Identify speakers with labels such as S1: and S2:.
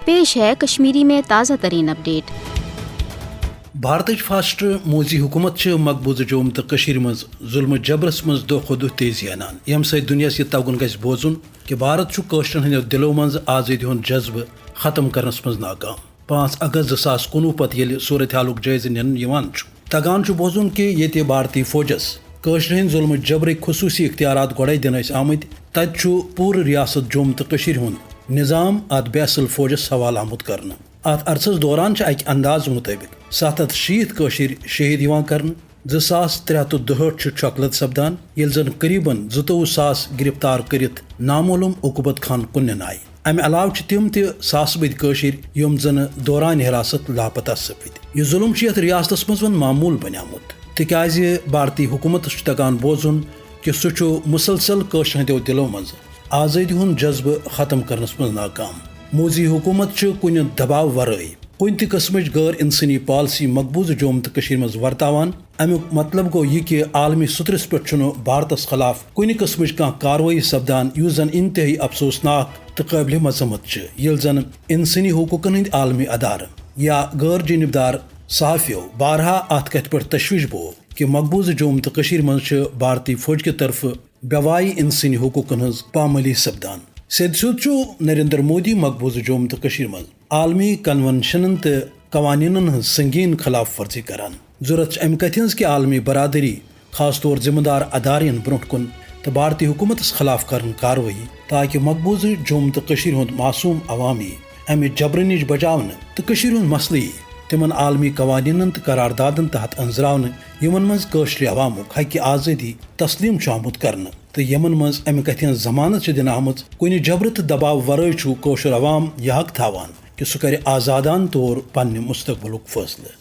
S1: पेश है कश्मीरी में ताज़ा तरीन अपडेट।
S2: भारत फास्ट मोदी हुकूमत मकबूज जोम तो मज जुल्म जबरस मज दो खुद तेजी अनान यम सत दुनियास यह तगुन गस बोजुन कि भारत कशरन हंदो दिलो मज आज़ादी हुंद जज्ब खत्म करनस मज नाकाम। 5 अगस्त 2019 पत येल सूरत हालुक जायज़ निन तगान बोजुन कि ये भारतीय फौजस कशर हंद जुल्म जबर खसूसी इख्तियारात गोड़े दिन आमत तत पूर रियासत जोम तो हुंद निज़ाम अत बैसल फौजस हवाल आमुत करन। अत अरसस दौरान अक अंदाज मुताबिक 760 कशर शहीद कर 2362 शक्लत सपदान ये जन करीबन 22,000 गिरफ्तार करित नामोलूम उकुबत खान कुन आय। अमे अलाव तिम सास बद कशर यम जन दौरान हिरासत लापता सपद। यह जुल्म यथ रियासत मज मामूल बनियामुत तिकाज भारतीय हुकूमत तगान बोजुन कि सह मुसलसल कशर हंदो दिलो मज आज़ादी हुंद जज्ब खत्म करनस मज नाकाम। मोदी हुकूमत कुन दबाव वराई कुन तस्म गैर इंसानी पॉलिसी मकबूज जोम तो मज वर्तावान। अमुक मतलब गो यह कि आलमी सतरस पे भारत खिलाफ कुन कस्म कार्रवाई सपदान युस जन इंतहाई अफसोसनाक तो काबिल मजम्मत ये जन इंसानी हकूकन हंद आलमी अदार या गैर जानबदार सहाफ़ियों बारहा अत कथ पे तशवीश बो कि मकबूज जोम तो मज भारतीय फौज की तरफ बेवाई इंसानी हकूकन हज पामाली सपदान। सद नरेंद्र मोदी मकबूज जोम तो मज आलमी कन्वेंशन तो कवानीन हज संगीन खिलाफ वर्जी करान। जरूरत अम कथ कि आलमी बरादरी खास तौर जिम्मेदार अदारियन ब्रोह कुन तो भारतीय हुकूमत खिलाफ कर कार्रवाई ताकि मकबूज जोम तो हुंद मासूम अवामी अमे जबर नश बचावन तो हुंद मसले तिमन आलमी कवानीन तो करारदादन तहत अंजरावन यमन मज कशर अवामुक हक आज़ादी तस्लीम आमुत करन तो यमन मज अमे कथ जमानत दिन आमत कुन जबर तो दबाव वराई कशर अवाम यह हक थावान कि सह कर आज़ादान तौर पन्ने मुस्तकबिलुक फैसले।